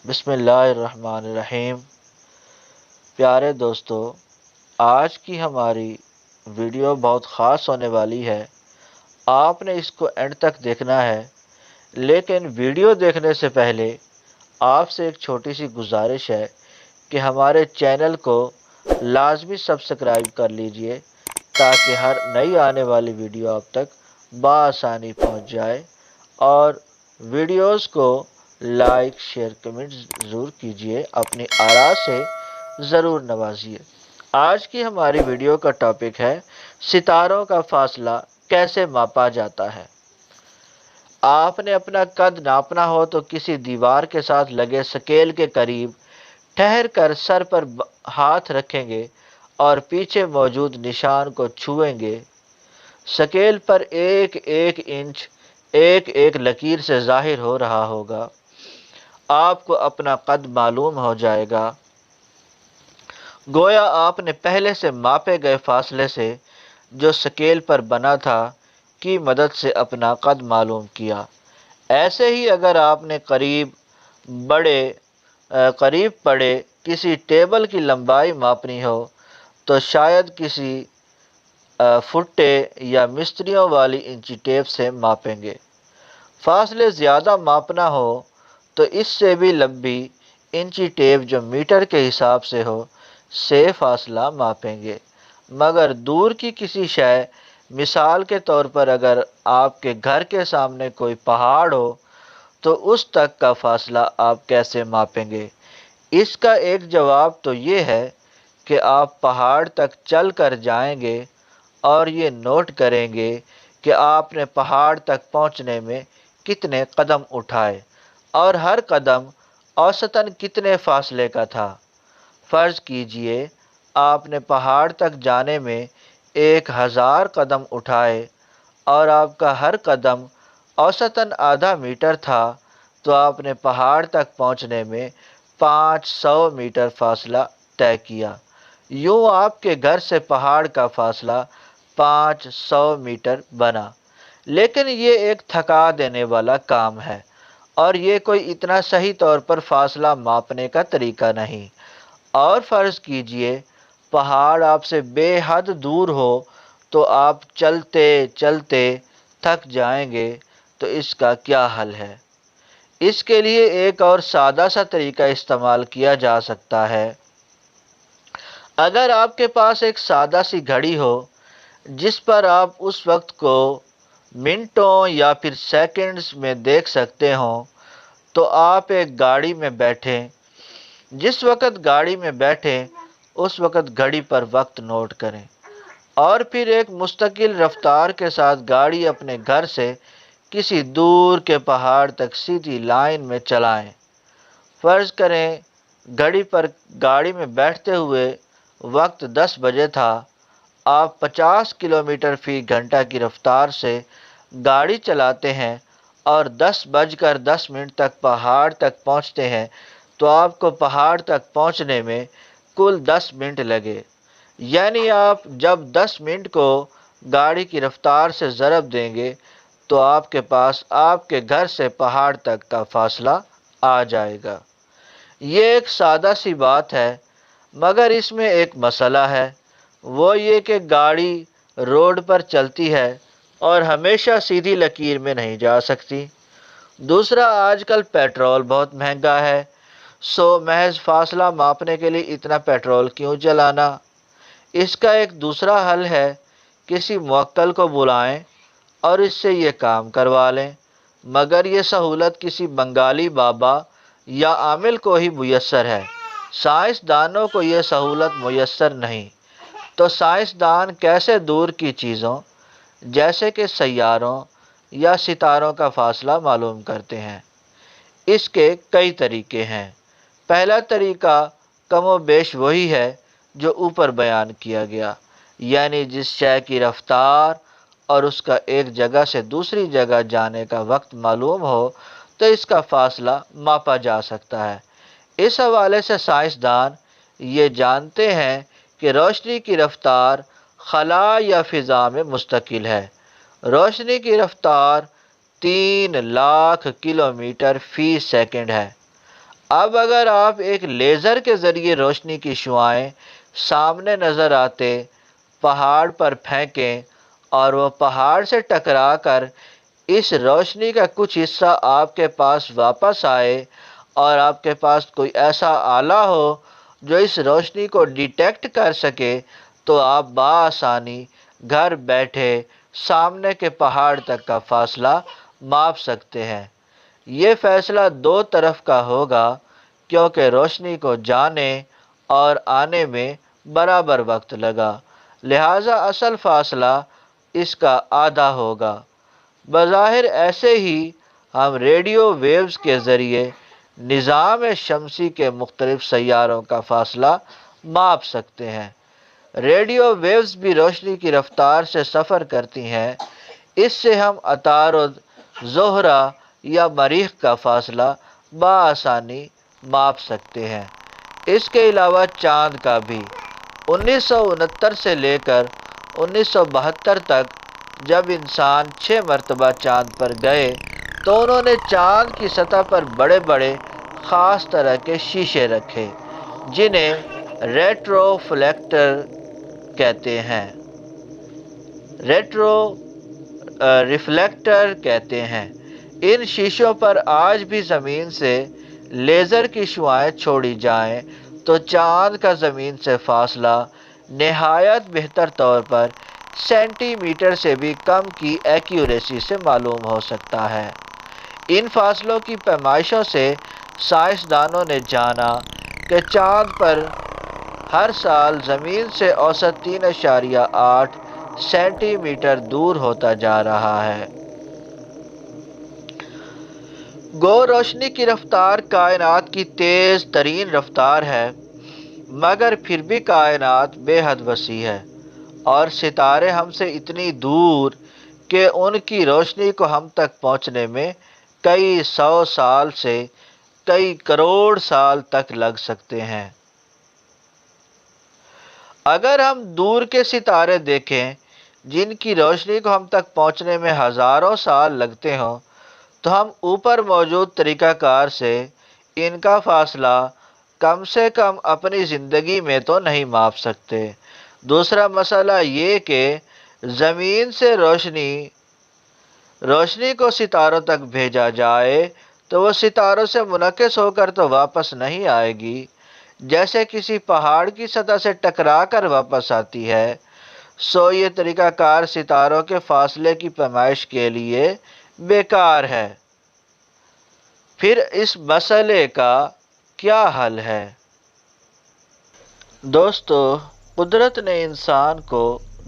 بسم اللہ الرحمن الرحیم۔ پیارے دوستو، آج کی ہماری ویڈیو بہت خاص ہونے والی ہے۔ آپ نے اس کو اینڈ تک دیکھنا ہے، لیکن ویڈیو دیکھنے سے پہلے آپ سے ایک چھوٹی سی گزارش ہے کہ ہمارے چینل کو لازمی سبسکرائب کر لیجئے تاکہ ہر نئی آنے والی ویڈیو آپ تک بآسانی پہنچ جائے، اور ویڈیوز کو لائک شیئر کمنٹ ضرور کیجئے، اپنی آراء سے ضرور نوازیے۔ آج کی ہماری ویڈیو کا ٹاپک ہے ستاروں کا فاصلہ کیسے ماپا جاتا ہے۔ آپ نے اپنا قد ناپنا ہو تو کسی دیوار کے ساتھ لگے سکیل کے قریب ٹھہر کر سر پر ہاتھ رکھیں گے اور پیچھے موجود نشان کو چھوئیں گے۔ سکیل پر ایک ایک انچ ایک ایک لکیر سے ظاہر ہو رہا ہوگا۔ آپ کو اپنا قد معلوم ہو جائے گا، گویا آپ نے پہلے سے ماپے گئے فاصلے سے جو سکیل پر بنا تھا کی مدد سے اپنا قد معلوم کیا۔ ایسے ہی اگر آپ نے قریب پڑے کسی ٹیبل کی لمبائی ماپنی ہو تو شاید کسی فٹے یا مستریوں والی انچی ٹیپ سے ماپیں گے۔ فاصلے زیادہ ماپنا ہو تو اس سے بھی لمبی انچی ٹیپ جو میٹر کے حساب سے ہو سے فاصلہ ماپیں گے۔ مگر دور کی کسی شے، مثال کے طور پر اگر آپ کے گھر کے سامنے کوئی پہاڑ ہو تو اس تک کا فاصلہ آپ کیسے ماپیں گے؟ اس کا ایک جواب تو یہ ہے کہ آپ پہاڑ تک چل کر جائیں گے اور یہ نوٹ کریں گے کہ آپ نے پہاڑ تک پہنچنے میں کتنے قدم اٹھائے اور ہر قدم اوسطاً کتنے فاصلے کا تھا۔ فرض کیجئے آپ نے پہاڑ تک جانے میں 1000 قدم اٹھائے اور آپ کا ہر قدم اوسطاً آدھا میٹر تھا، تو آپ نے پہاڑ تک پہنچنے میں 500 میٹر فاصلہ طے کیا۔ یوں آپ کے گھر سے پہاڑ کا فاصلہ 500 میٹر بنا۔ لیکن یہ ایک تھکا دینے والا کام ہے اور یہ کوئی اتنا صحیح طور پر فاصلہ ماپنے کا طریقہ نہیں۔ اور فرض کیجئے پہاڑ آپ سے بے حد دور ہو تو آپ چلتے چلتے تھک جائیں گے، تو اس کا کیا حل ہے؟ اس کے لیے ایک اور سادہ سا طریقہ استعمال کیا جا سکتا ہے۔ اگر آپ کے پاس ایک سادہ سی گھڑی ہو جس پر آپ اس وقت کو منٹوں یا پھر سیکنڈز میں دیکھ سکتے ہوں، تو آپ ایک گاڑی میں بیٹھیں۔ جس وقت گاڑی میں بیٹھیں اس وقت گھڑی پر وقت نوٹ کریں اور پھر ایک مستقل رفتار کے ساتھ گاڑی اپنے گھر سے کسی دور کے پہاڑ تک سیدھی لائن میں چلائیں۔ فرض کریں گاڑی میں بیٹھتے ہوئے وقت 10 بجے تھا۔ آپ 50 کلومیٹر فی گھنٹہ کی رفتار سے گاڑی چلاتے ہیں اور 10:10 تک پہاڑ تک پہنچتے ہیں، تو آپ کو پہاڑ تک پہنچنے میں کل 10 منٹ لگے۔ یعنی آپ جب 10 منٹ کو گاڑی کی رفتار سے ضرب دیں گے تو آپ کے پاس آپ کے گھر سے پہاڑ تک کا فاصلہ آ جائے گا۔ یہ ایک سادہ سی بات ہے، مگر اس میں ایک مسئلہ ہے، وہ یہ کہ گاڑی روڈ پر چلتی ہے اور ہمیشہ سیدھی لکیر میں نہیں جا سکتی۔ دوسرا، آج کل پیٹرول بہت مہنگا ہے، سو محض فاصلہ ماپنے کے لیے اتنا پیٹرول کیوں جلانا؟ اس کا ایک دوسرا حل ہے، کسی موکل کو بلائیں اور اس سے یہ کام کروا لیں، مگر یہ سہولت کسی بنگالی بابا یا عامل کو ہی میسر ہے۔ سائنسدانوں کو یہ سہولت میسر نہیں، تو سائنسدان کیسے دور کی چیزوں جیسے کہ سیاروں یا ستاروں کا فاصلہ معلوم کرتے ہیں؟ اس کے کئی طریقے ہیں۔ پہلا طریقہ کم و بیش وہی ہے جو اوپر بیان کیا گیا، یعنی جس شے کی رفتار اور اس کا ایک جگہ سے دوسری جگہ جانے کا وقت معلوم ہو تو اس کا فاصلہ ماپا جا سکتا ہے۔ اس حوالے سے سائنسدان یہ جانتے ہیں کہ روشنی کی رفتار خلا یا فضا میں مستقل ہے۔ روشنی کی رفتار 3 لاکھ کلومیٹر فی سیکنڈ ہے۔ اب اگر آپ ایک لیزر کے ذریعے روشنی کی شعاعیں سامنے نظر آتے پہاڑ پر پھینکیں اور وہ پہاڑ سے ٹکرا کر اس روشنی کا کچھ حصہ آپ کے پاس واپس آئے اور آپ کے پاس کوئی ایسا آلہ ہو جو اس روشنی کو ڈیٹیکٹ کر سکے تو آپ بآسانی گھر بیٹھے سامنے کے پہاڑ تک کا فاصلہ ماپ سکتے ہیں۔ یہ فیصلہ دو طرف کا ہوگا کیونکہ روشنی کو جانے اور آنے میں برابر وقت لگا، لہٰذا اصل فاصلہ اس کا آدھا ہوگا۔ بظاہر ایسے ہی ہم ریڈیو ویوز کے ذریعے نظام شمسی کے مختلف سیاروں کا فاصلہ ماپ سکتے ہیں۔ ریڈیو ویوز بھی روشنی کی رفتار سے سفر کرتی ہیں، اس سے ہم عطارد، زہرہ یا مریخ کا فاصلہ بآسانی ماپ سکتے ہیں۔ اس کے علاوہ چاند کا بھی۔ 1969 سے لے کر 1972 تک جب انسان 6 مرتبہ چاند پر گئے تو انہوں نے چاند کی سطح پر بڑے بڑے خاص طرح کے شیشے رکھے جنہیں ریٹروفلیکٹر کہتے ہیں۔ ریفلیکٹر کہتے ہیں۔ ان شیشوں پر آج بھی زمین سے لیزر کی شعاعیں چھوڑی جائیں تو چاند کا زمین سے فاصلہ نہایت بہتر طور پر سینٹی میٹر سے بھی کم کی ایکیوریسی سے معلوم ہو سکتا ہے۔ ان فاصلوں کی پیمائشوں سے سائنسدانوں نے جانا کہ چاند پر ہر سال زمین سے اوسط 3.8 سینٹی میٹر دور ہوتا جا رہا ہے۔ گو روشنی کی رفتار کائنات کی تیز ترین رفتار ہے، مگر پھر بھی کائنات بے حد وسیع ہے اور ستارے ہم سے اتنی دور کہ ان کی روشنی کو ہم تک پہنچنے میں کئی سو سال سے کئی کروڑ سال تک لگ سکتے ہیں۔ اگر ہم دور کے ستارے دیکھیں جن کی روشنی کو ہم تک پہنچنے میں ہزاروں سال لگتے ہوں تو ہم اوپر موجود طریقہ کار سے ان کا فاصلہ کم سے کم اپنی زندگی میں تو نہیں ماپ سکتے۔ دوسرا مسئلہ یہ کہ زمین سے روشنی کو ستاروں تک بھیجا جائے تو وہ ستاروں سے منعکس ہو کر تو واپس نہیں آئے گی، جیسے کسی پہاڑ کی سطح سے ٹکرا کر واپس آتی ہے، سو یہ طریقہ کار ستاروں کے فاصلے کی پیمائش کے لیے بیکار ہے۔ پھر اس مسئلے کا کیا حل ہے؟ دوستو، قدرت نے انسان کو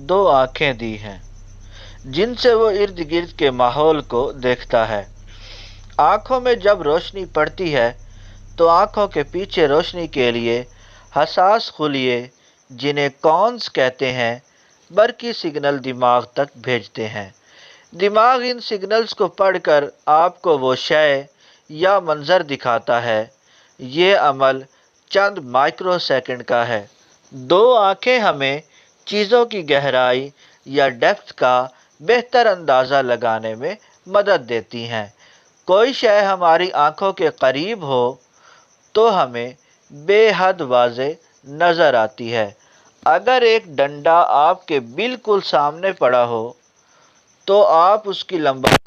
2 آنکھیں دی ہیں جن سے وہ ارد گرد کے ماحول کو دیکھتا ہے۔ آنکھوں میں جب روشنی پڑتی ہے تو آنکھوں کے پیچھے روشنی کے لیے حساس خلیے جنہیں کونز کہتے ہیں برقی سگنل دماغ تک بھیجتے ہیں۔ دماغ ان سگنلز کو پڑھ کر آپ کو وہ شے یا منظر دکھاتا ہے۔ یہ عمل چند مائکرو سیکنڈ کا ہے۔ 2 آنکھیں ہمیں چیزوں کی گہرائی یا ڈیپتھ کا بہتر اندازہ لگانے میں مدد دیتی ہیں۔ کوئی شے ہماری آنکھوں کے قریب ہو تو ہمیں بے حد واضح نظر آتی ہے۔ اگر ایک ڈنڈا آپ کے بالکل سامنے پڑا ہو تو آپ اس کی لمبائی